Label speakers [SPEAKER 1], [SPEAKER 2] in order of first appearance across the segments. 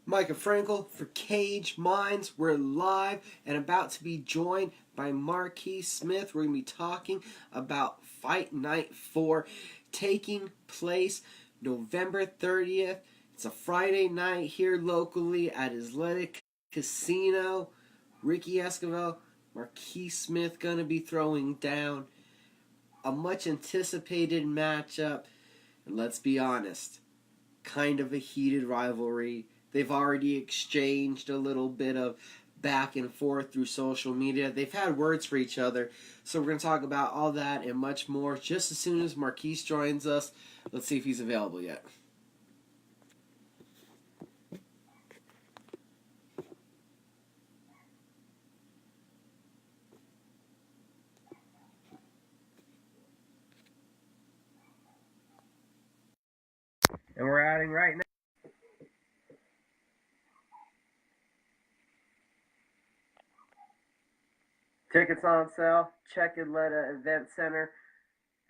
[SPEAKER 1] Mika Frankl for Cage Minds. We're live and about to be joined by Marquis Smith. We're going to be talking about Fight Night 4 taking place November 30th. It's a Friday night here locally at Athletic Casino. Ricky Esquibel, Marquis Smith going to be throwing down a much anticipated matchup. And let's be honest, kind of a heated rivalry. They've already exchanged a little bit of back and forth through social media. They've had words for each other. So we're going to talk about all that and much more just as soon as Marquise joins us. Let's see if he's available yet. And we're adding right now. Tickets on sale. Check Atlanta Event Center,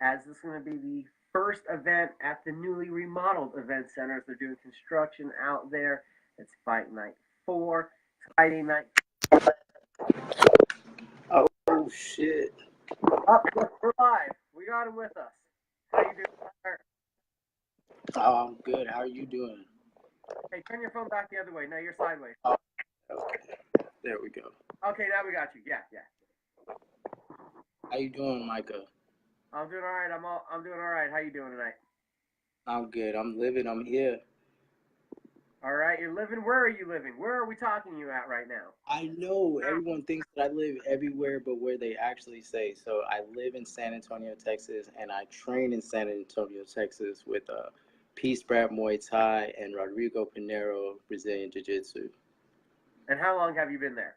[SPEAKER 1] as this is going to be the first event at the newly remodeled event center. They're doing construction out there. It's Fight Night 4. It's Friday night.
[SPEAKER 2] Oh, shit.
[SPEAKER 1] Oh, we're live. We got him with us. How you doing, sir?
[SPEAKER 2] Oh, I'm good. How are you doing?
[SPEAKER 1] Hey, turn your phone back the other way. No, you're sideways.
[SPEAKER 2] Oh, okay. There we go.
[SPEAKER 1] Okay, now we got you. Yeah.
[SPEAKER 2] How you doing, Micah?
[SPEAKER 1] I'm doing all right. I'm doing all right. How you doing tonight?
[SPEAKER 2] I'm good. I'm living. I'm here.
[SPEAKER 1] All right, you're living. Where are you living? Where are we talking to you at right now?
[SPEAKER 2] I know everyone thinks that I live everywhere but where they actually say. So I live in San Antonio, Texas, and I train in San Antonio, Texas with Peace Brad Muay Thai and Rodrigo Pinheiro Brazilian Jiu-Jitsu.
[SPEAKER 1] And how long have you been there?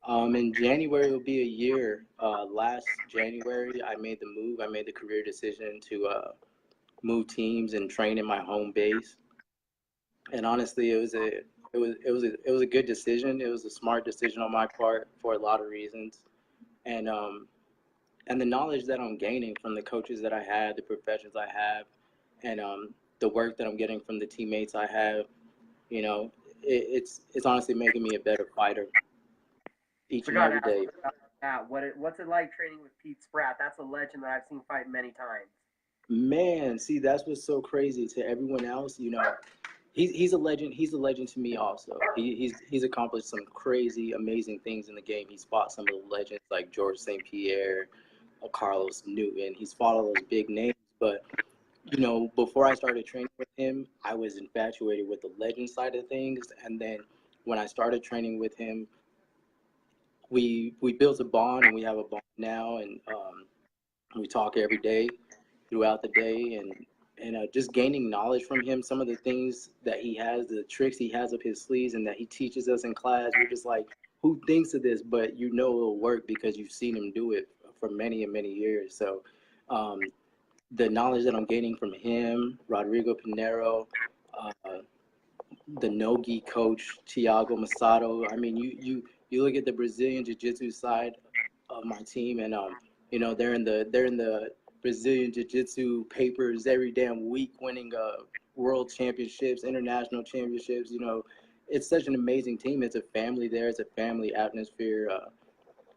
[SPEAKER 2] In January, it'll be a year. Last January, I made the move. I made the career decision to move teams and train in my home base. And honestly, it was a good decision. It was a smart decision on my part for a lot of reasons. And the knowledge that I'm gaining from the coaches that I have, the professions I have, and the work that I'm getting from the teammates I have, it's honestly making me a better fighter each and every day.
[SPEAKER 1] What's it like training with Pete Spratt? That's a legend that I've seen fight many times.
[SPEAKER 2] Man, see, that's what's so crazy to everyone else. He's a legend. He's a legend to me also. He's accomplished some crazy, amazing things in the game. He's fought some of the legends like George St. Pierre, Carlos Newton. He's fought all those big names. But before I started training with him, I was infatuated with the legend side of things. And then when I started training with him, we built a bond, and we have a bond now, and we talk every day, throughout the day, and just gaining knowledge from him. Some of the things that he has, the tricks he has up his sleeves, and that he teaches us in class, you're just like, who thinks of this? But it'll work because you've seen him do it for many and many years. So the knowledge that I'm gaining from him, Rodrigo Pinheiro, the Nogi coach, Thiago Masato. I mean, you look at the Brazilian Jiu-Jitsu side of my team, and they're in the Brazilian Jiu-Jitsu papers every damn week, winning world championships, international championships. It's such an amazing team. It's a family there. It's a family atmosphere.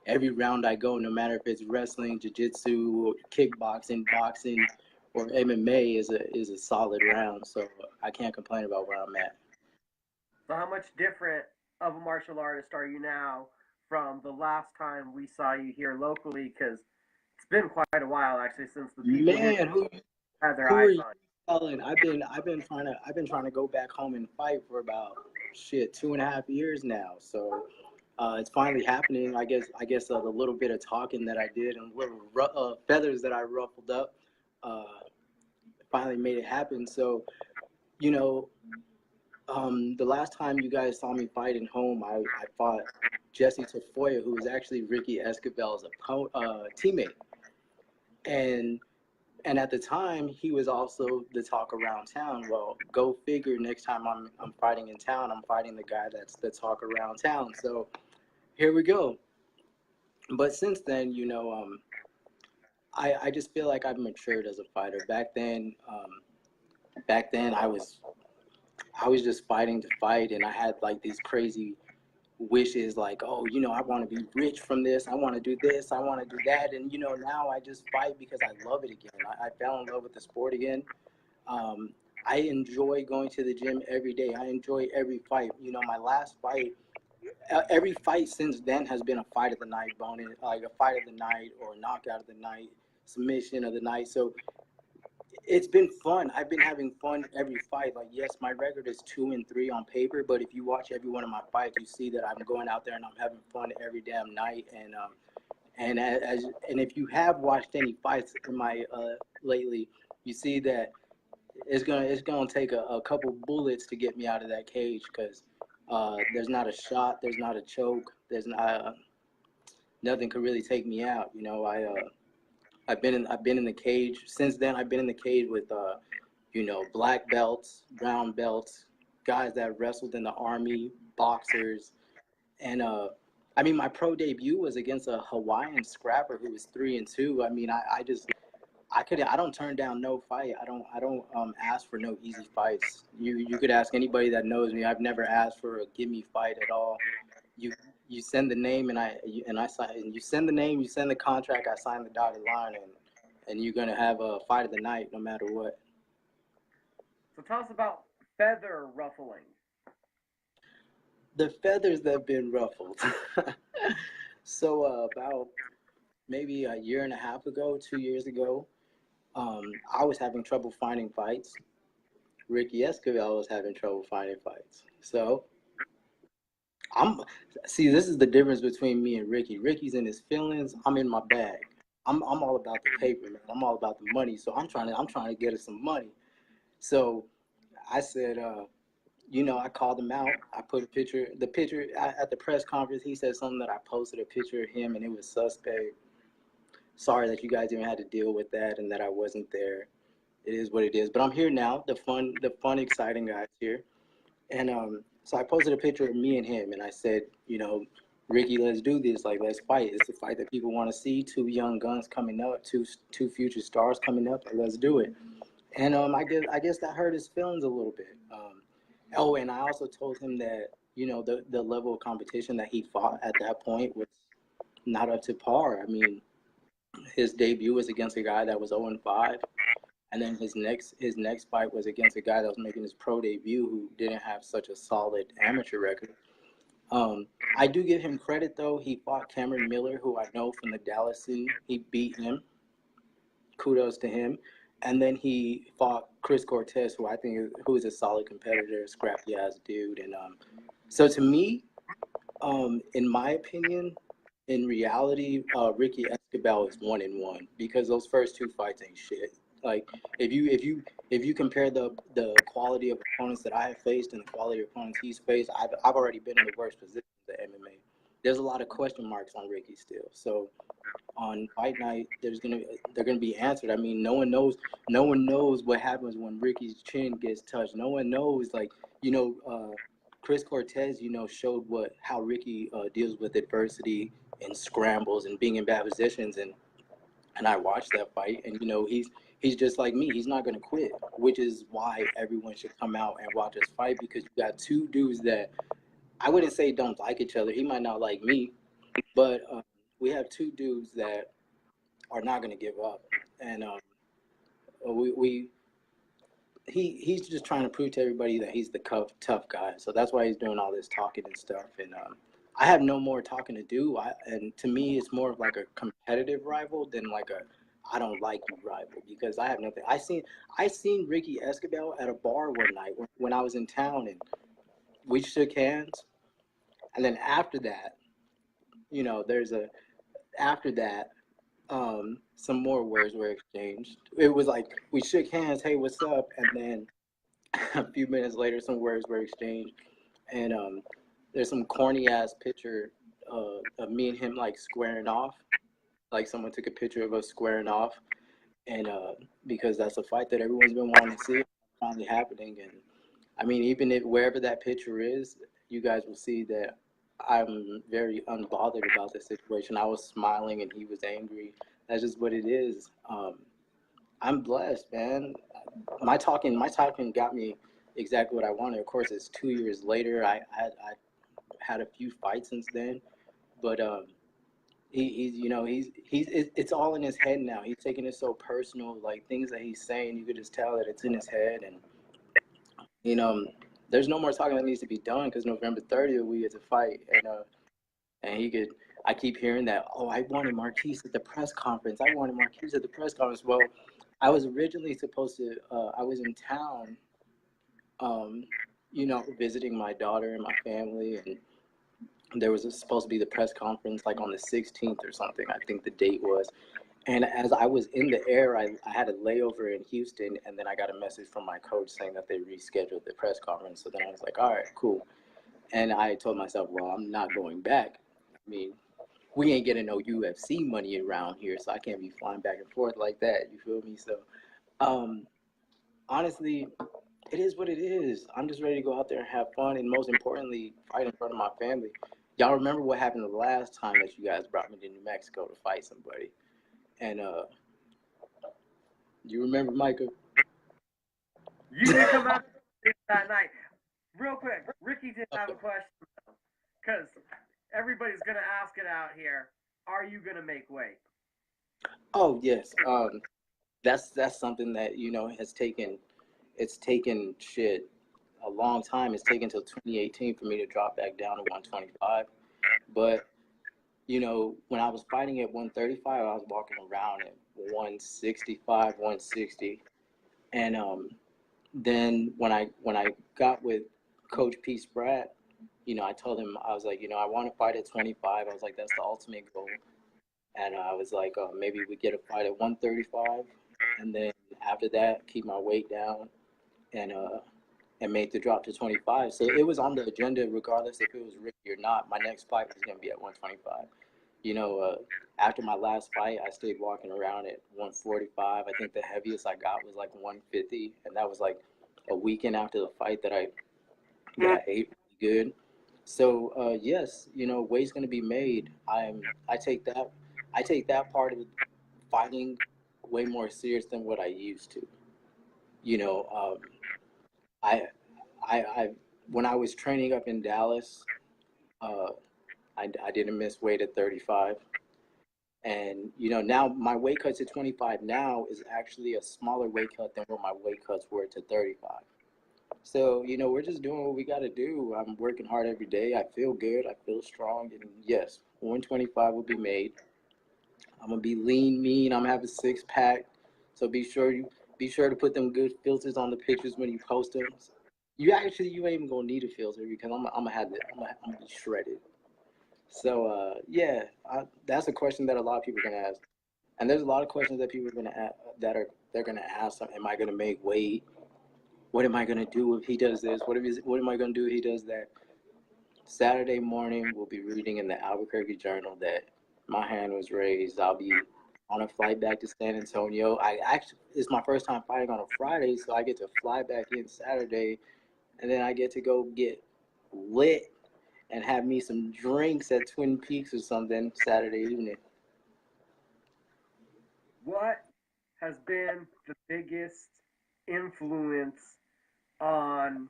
[SPEAKER 2] Every round I go, no matter if it's wrestling, jiu-jitsu, kickboxing, boxing, or MMA, is a solid round. So I can't complain about where I'm at.
[SPEAKER 1] So how much different of a martial artist are you now from the last time we saw you here locally? Because it's been quite a while actually since the people
[SPEAKER 2] Man, who
[SPEAKER 1] had their
[SPEAKER 2] who are
[SPEAKER 1] eyes
[SPEAKER 2] you
[SPEAKER 1] on.
[SPEAKER 2] telling? I've been trying to go back home and fight for about 2.5 years now. So it's finally happening. I guess the little bit of talking that I did and little feathers that I ruffled up finally made it happen. So you know, the last time you guys saw me fight in home, I fought Jesse Tafoya, who was actually Ricky Esquibel's teammate, and at the time he was also the talk around town. Well, go figure. Next time I'm fighting in town, I'm fighting the guy that's the talk around town. So here we go. But since then, I just feel like I've matured as a fighter. Back then, I was I was just fighting to fight, and I had like these crazy wishes, like, oh, I want to be rich from this. I want to do this. I want to do that. And now I just fight because I love it again. I fell in love with the sport again. Um, I enjoy going to the gym every day. I enjoy every fight. My last fight, every fight since then has been a fight of the night bonus, like a fight of the night or a knockout of the night, submission of the night. So it's been fun. I've been having fun every fight. Like, yes, my record is 2-3 on paper, but if you watch every one of my fights, you see that I'm going out there and I'm having fun every damn night. And if you have watched any fights in my lately, you see that it's gonna take a couple bullets to get me out of that cage, because there's not a shot, there's not a choke, there's not nothing could really take me out. I've been in the cage since then. I've been in the cage with black belts, brown belts, guys that wrestled in the army, boxers, and I mean, my pro debut was against a Hawaiian scrapper who was 3-2. I mean, I don't turn down no fight. I don't ask for no easy fights. You could ask anybody that knows me. I've never asked for a give me fight at all. You you send the name, and I sign. And you send the name, you send the contract. I sign the dotted line, and you're gonna have a fight of the night no matter what.
[SPEAKER 3] So tell us about feather ruffling.
[SPEAKER 2] The feathers that have been ruffled. So about maybe a year and a half ago, 2 years ago, I was having trouble finding fights. Ricky Esquibel was having trouble finding fights. So I'm see, this is the difference between me and Ricky. Ricky's in his feelings. I'm in my bag. I'm all about the paper, man. I'm all about the money. So I'm trying to get us some money. So I said, I called him out. I put the picture at the press conference. He said something that I posted a picture of him, and it was suspect. Sorry that you guys even had to deal with that and that I wasn't there. It is what it is. But I'm here now. The fun, exciting guys here. And so I posted a picture of me and him, and I said, Ricky, let's do this. Like, let's fight. It's a fight that people want to see. Two young guns coming up, two future stars coming up. Like, let's do it. And I guess that hurt his feelings a little bit. Oh, and I also told him that the level of competition that he fought at that point was not up to par. I mean, his debut was against a guy that was 0-5, and then his next fight was against a guy that was making his pro debut who didn't have such a solid amateur record. I do give him credit though. He fought Cameron Miller, who I know from the Dallas scene. He beat him. Kudos to him. And then he fought Chris Cortez, who I think who is a solid competitor, scrappy ass dude. And so to me, in my opinion, in reality, Ricky Esquibel is 1-1 because those first two fights ain't shit. Like if you compare the quality of opponents that I have faced and the quality of opponents he's faced, I've already been in the worst position of the MMA. There's a lot of question marks on Ricky still. So on fight night, they're gonna be answered. I mean, no one knows what happens when Ricky's chin gets touched. No one knows, like, Chris Cortez, showed how Ricky deals with adversity and scrambles and being in bad positions, and I watched that fight, and he's just like me. He's not gonna quit, which is why everyone should come out and watch us fight, because you got two dudes that I wouldn't say don't like each other. He might not like me, but we have two dudes that are not going to give up, and we he's just trying to prove to everybody that he's the tough guy. So that's why he's doing all this talking and stuff. And I have no more talking to do. And to me, it's more of like a competitive rival than like a I don't like you rival, because I have nothing. I seen Ricky Esquibel at a bar one night when I was in town, and we shook hands. And then after that, there's a after that, some more words were exchanged. It was like we shook hands, hey, what's up? And then a few minutes later, some words were exchanged. And there's some corny ass picture of me and him like squaring off. Like someone took a picture of us squaring off. And because that's a fight that everyone's been wanting to see, finally happening. And I mean, even if wherever that picture is, you guys will see that I'm very unbothered about the situation. I was smiling and he was angry. That's just what it is. I'm blessed, man. My talking got me exactly what I wanted. Of course, it's 2 years later. I had a few fights since then, but he's it's all in his head now. He's taking it so personal, like things that he's saying. You could just tell that it's in his head, and you know, there's no more talking that needs to be done because November 30th we get to fight, and he could. I keep hearing that. Oh, I wanted Marquis at the press conference. I wanted Marquis at the press conference. Well, I was originally supposed to. I was in town, um, visiting my daughter and my family, and there was supposed to be the press conference like on the 16th or something. I think the date was. And as I was in the air, I had a layover in Houston, and then I got a message from my coach saying that they rescheduled the press conference. So then I was like, all right, cool. And I told myself, well, I'm not going back. I mean, we ain't getting no UFC money around here, so I can't be flying back and forth like that. You feel me? So, um, honestly, it is what it is. I'm just ready to go out there and have fun, and most importantly, fight in front of my family. Y'all remember what happened the last time that you guys brought me to New Mexico to fight somebody? And you remember, Micah?
[SPEAKER 3] You didn't come out that night. Real quick, Ricky did have a question because everybody's gonna ask it out here. Are you gonna make weight?
[SPEAKER 2] Oh yes. That's something that it's taken shit a long time. It's taken till 2018 for me to drop back down to 125. But when I was fighting at 135, I was walking around at 165, 160, and then when I got with Coach P. Spratt, I told him I was like, I want to fight at 25. I was like, that's the ultimate goal. And I was like, maybe we get a fight at 135, and then after that, keep my weight down, and make the drop to 25. So it was on the agenda, regardless if it was Ricky or not. My next fight was gonna be at 125. After my last fight, I stayed walking around at 145. I think the heaviest I got was like 150, and that was like a weekend after the fight that I ate really good. So yes, weight's gonna be made. I take that part of fighting way more serious than what I used to. You know, I I when I was training up in Dallas, uh, I didn't miss weight at 35. And now my weight cut to 25 now is actually a smaller weight cut than what my weight cuts were to 35. So, we're just doing what we got to do. I'm working hard every day. I feel good. I feel strong. And yes, 125 will be made. I'm gonna be lean, mean. I'm gonna have a six pack. So be sure to put them good filters on the pictures when you post them. You ain't even gonna need a filter because I'm gonna have it. I'm gonna be shredded. So yeah, that's a question that a lot of people are gonna ask, and there's a lot of questions that people are gonna ask, they're gonna ask. Am I gonna make weight? What am I gonna do if he does this? What am I gonna do if he does that? Saturday morning, we'll be reading in the Albuquerque Journal that my hand was raised. I'll be on a flight back to San Antonio. It's my first time fighting on a Friday, so I get to fly back in Saturday, and then I get to go get lit and have me some drinks at Twin Peaks or something Saturday evening.
[SPEAKER 3] What has been the biggest influence on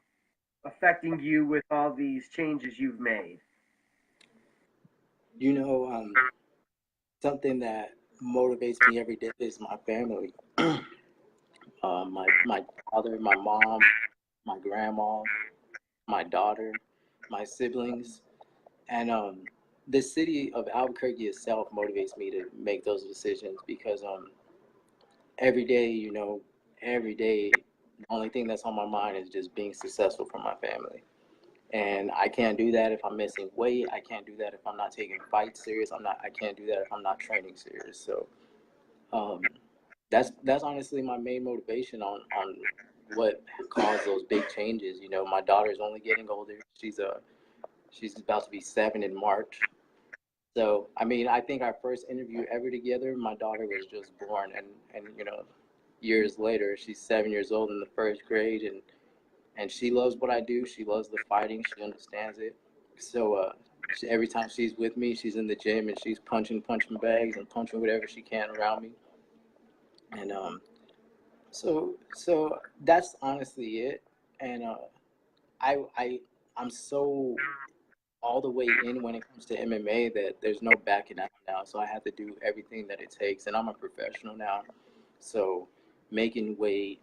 [SPEAKER 3] affecting you with all these changes you've made?
[SPEAKER 2] You know, something that motivates me every day is my family. My father, my mom, my grandma, my daughter, my siblings, and the city of Albuquerque itself motivates me to make those decisions because every day, every day, the only thing that's on my mind is just being successful for my family. And I can't do that if I'm missing weight. I can't do that if I'm not taking fights serious. I can't do that if I'm not training serious. So um, that's honestly my main motivation on what caused those big changes. My daughter's only getting older. She's about to be 7 in March. So I mean, I think our first interview ever together, my daughter was just born, and years later, she's 7 years old in the first grade, and she loves what I do. She loves the fighting. She understands it. So every time she's with me, she's in the gym and she's punching bags and punching whatever she can around me. And so that's honestly it. and I'm so all the way in when it comes to MMA that there's no backing out now. So I have to do everything that it takes, and I'm a professional now. So making weight,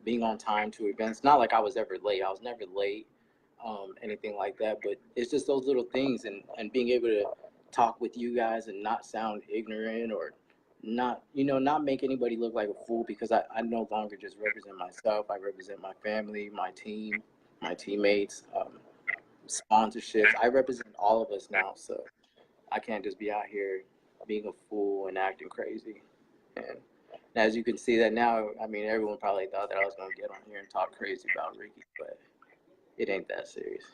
[SPEAKER 2] being on time to events. Not like I was ever late. I was never late, anything like that. But it's just those little things, and being able to talk with you guys and not sound ignorant or not, not make anybody look like a fool because I no longer just represent myself. I represent my family, my team, my teammates. Sponsorships. I represent all of us now, so I can't just be out here being a fool and acting crazy. And as you can see that now, I mean, everyone probably thought that I was going to get on here and talk crazy about Ricky, but it ain't that serious.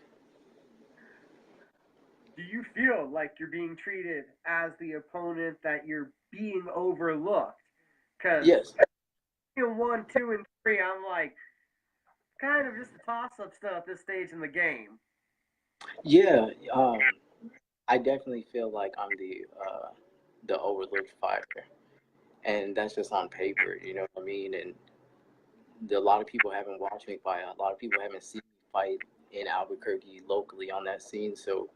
[SPEAKER 3] Do you feel like you're being treated as the opponent, that you're being overlooked? Because
[SPEAKER 2] Yes.
[SPEAKER 3] in 1, 2, and 3, I'm like, kind of just a toss-up still at this stage in the game.
[SPEAKER 2] Yeah. I definitely feel like I'm the overlooked fighter, and that's just on paper. You know what I mean? And a lot of people haven't watched me fight. A lot of people haven't seen me fight in Albuquerque locally on that scene. So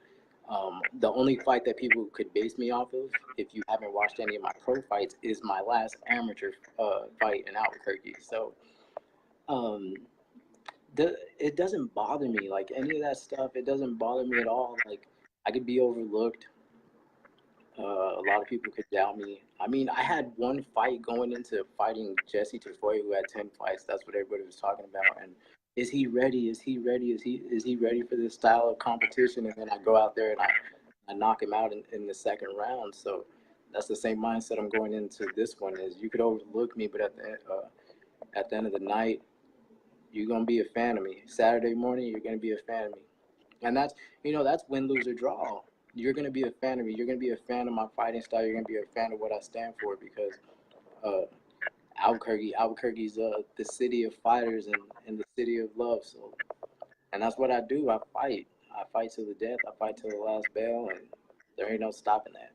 [SPEAKER 2] the only fight that people could base me off of, if you haven't watched any of my pro fights, is my last amateur fight in Albuquerque. So um, it doesn't bother me, like any of that stuff. It doesn't bother me at all. Like I could be overlooked. A lot of people could doubt me. I mean, I had one fight going into fighting Jesse Tafoya, who had 10 fights. That's what everybody was talking about. And is he ready? Is he ready? Is he ready for this style of competition? And then I go out there and I knock him out in the second round. So that's the same mindset I'm going into this one. Is you could overlook me, but at the end of the night, you're gonna be a fan of me. Saturday morning, you're gonna be a fan of me. And that's win, lose, or draw. You're going to be a fan of me. You're going to be a fan of my fighting style. You're going to be a fan of what I stand for because uh, Albuquerque's the city of fighters and the city of love. So, and that's what I do. I fight. I fight to the death. I fight to the last bell, and there ain't no stopping that.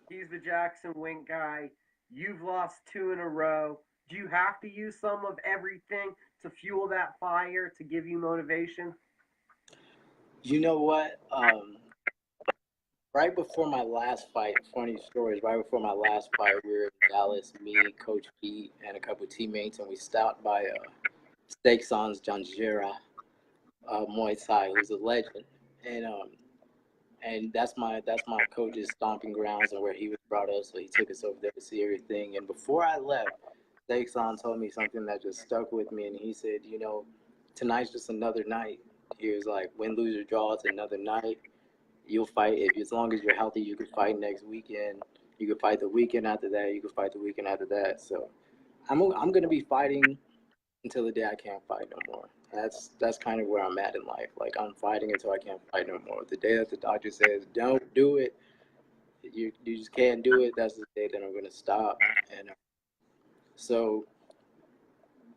[SPEAKER 3] He's the Jackson Wink guy. You've lost 2 in a row. Do you have to use some of everything to fuel that fire, to give you motivation?
[SPEAKER 2] You know what? Right before my last fight, funny stories. Right before my last fight, we were in Dallas, me, Coach Pete, and a couple of teammates, and we stopped by Steakson's Janjira Muay Thai, who's a legend, and that's my coach's stomping grounds and where he was brought up. So he took us over there to see everything. And before I left, Steakson told me something that just stuck with me, and he said, tonight's just another night. He was like, win, lose, or draw, it's another night. You'll fight as long as you're healthy. You could fight next weekend. You could fight the weekend after that. You could fight the weekend after that. So I'm gonna be fighting until the day I can't fight no more. That's kind of where I'm at in life. Like I'm fighting until I can't fight no more. The day that the doctor says don't do it, you just can't do it. That's the day that I'm gonna stop. And so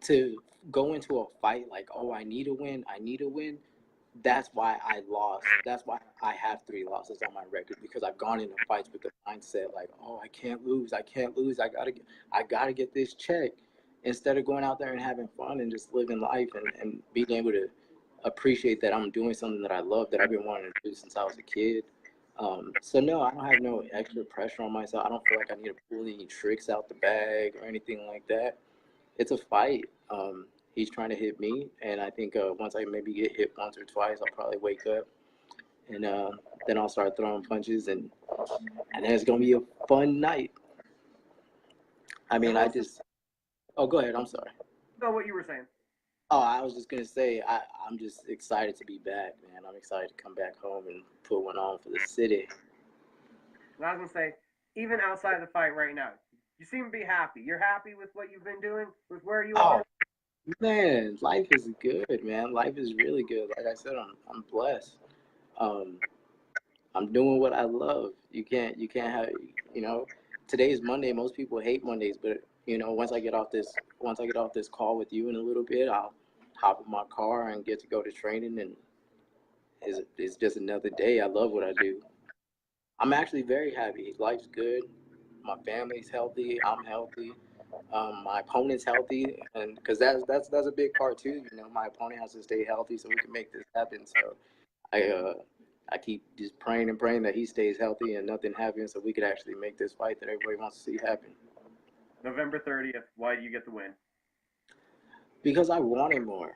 [SPEAKER 2] to go into a fight like, oh, I need a win. That's why I lost. That's why I have 3 losses on my record because I've gone into fights with the mindset like, oh, I can't lose. I gotta get this check. Instead of going out there and having fun and just living life and being able to appreciate that I'm doing something that I love that I've been wanting to do since I was a kid. So no, I don't have no extra pressure on myself. I don't feel like I need to pull any tricks out the bag or anything like that. It's a fight. He's trying to hit me, and I think once I maybe get hit once or twice, I'll probably wake up, and then I'll start throwing punches, and then it's gonna be a fun night. I mean, I just. Oh, go ahead. I'm sorry.
[SPEAKER 3] No, what you were saying.
[SPEAKER 2] Oh, I was just gonna say I'm just excited to be back, man. I'm excited to come back home and put one on for the city.
[SPEAKER 3] And I was gonna say, even outside the fight right now, you seem to be happy. You're happy with what you've been doing, with where you
[SPEAKER 2] Oh
[SPEAKER 3] are.
[SPEAKER 2] man, life is good, man. Life is really good. Like I said, I'm blessed. Um, I'm doing what I love. You can't have today is Monday. Most people hate Mondays, but once I get off this call with you in a little bit, I'll hop in my car and get to go to training, and it's just another day. I love what I do. I'm actually very happy. Life's good. My family's healthy. I'm healthy. My opponent's healthy, and because that's a big part too. You know, my opponent has to stay healthy so we can make this happen. So I keep just praying and praying that he stays healthy and nothing happens, so we could actually make this fight that everybody wants to see happen.
[SPEAKER 3] November 30th. Why do you get the win?
[SPEAKER 2] Because I wanted more.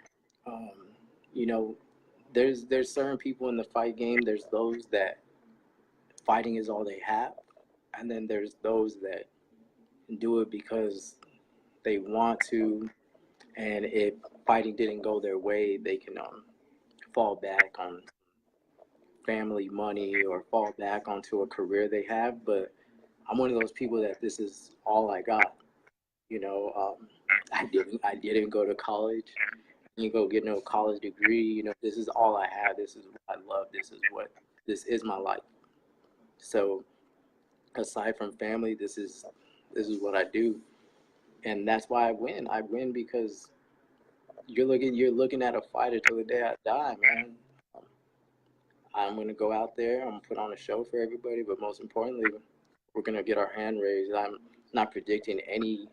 [SPEAKER 2] Um, you know, there's certain people in the fight game. There's those that fighting is all they have, and then there's those that do it because they want to, and if fighting didn't go their way, they can fall back on family money or fall back onto a career they have. But I'm one of those people that this is all I got. You know, I didn't go to college. You go get no college degree. You know, this is all I have. This is what I love. This is my life. So aside from family, this is what I do, and that's why I win. I win because you're looking at a fighter till the day I die, man. Um, I'm gonna go out there. I'm gonna put on a show for everybody, but most importantly, we're gonna get our hand raised. I'm not predicting any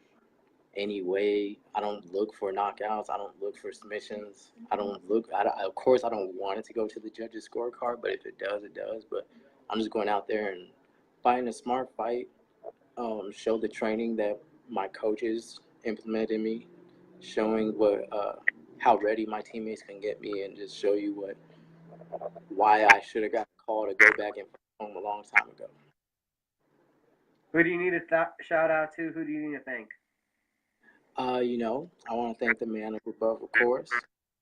[SPEAKER 2] way. I don't look for knockouts. I don't look for submissions. I don't look. Of course, I don't want it to go to the judges' scorecard, but if it does, it does. But I'm just going out there and fighting a smart fight. Show the training that my coaches implemented in me, showing how ready my teammates can get me, and just show you why I should have got a call to go back and fight home a long time ago.
[SPEAKER 3] Who do you need to shout out to? Who do you need to thank?
[SPEAKER 2] I want to thank the man up above, of course.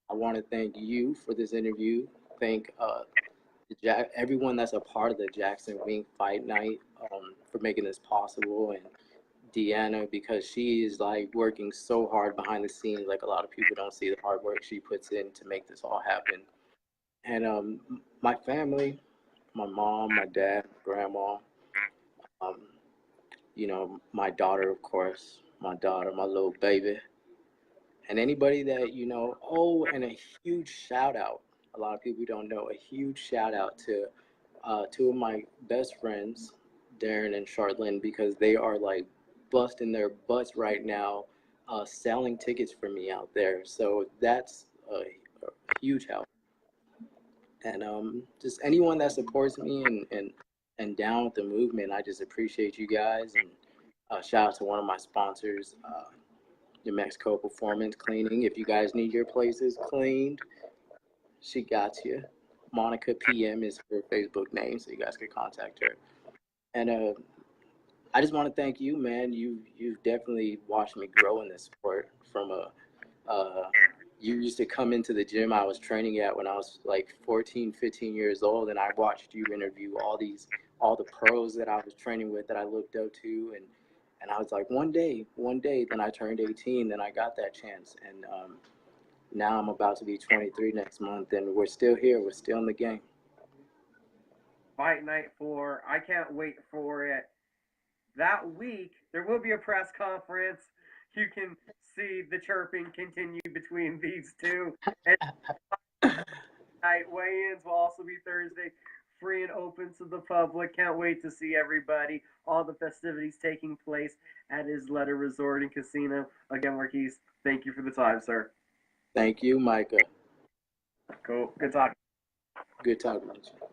[SPEAKER 2] I want to thank you for this interview. Thank everyone that's a part of the Jackson Wink Fight Night for making this possible, and Deanna, because she is like working so hard behind the scenes. Like a lot of people don't see the hard work she puts in to make this all happen. And my family, my mom, my dad, grandma, um, my daughter, of course, my daughter, my little baby, and anybody that Oh, and a huge shout out. A lot of people don't know. A huge shout out to two of my best friends, Darren and Charlene, because they are like busting their butts right now, selling tickets for me out there. So that's a huge help. And just anyone that supports me and down with the movement, I just appreciate you guys. And shout out to one of my sponsors, New Mexico Performance Cleaning. If you guys need your places cleaned, she got you. Monica PM is her Facebook name, so you guys can contact her. And I just want to thank you, man. You've definitely watched me grow in this sport from you used to come into the gym I was training at when I was like 14, 15 years old, and I watched you interview all the pros that I was training with that I looked up to, and I was like, one day. Then I turned 18, then I got that chance, and now I'm about to be 23 next month, and we're still here. We're still in the game.
[SPEAKER 3] Fight Night 4. I can't wait for it. That week, there will be a press conference. You can see the chirping continue between these two. And night weigh-ins will also be Thursday, free and open to the public. Can't wait to see everybody. All the festivities taking place at Isleta Resort and Casino. Again, Marquis, thank you for the time, sir.
[SPEAKER 2] Thank you, Micah.
[SPEAKER 3] Cool. Good talking.
[SPEAKER 2] Good talking with you.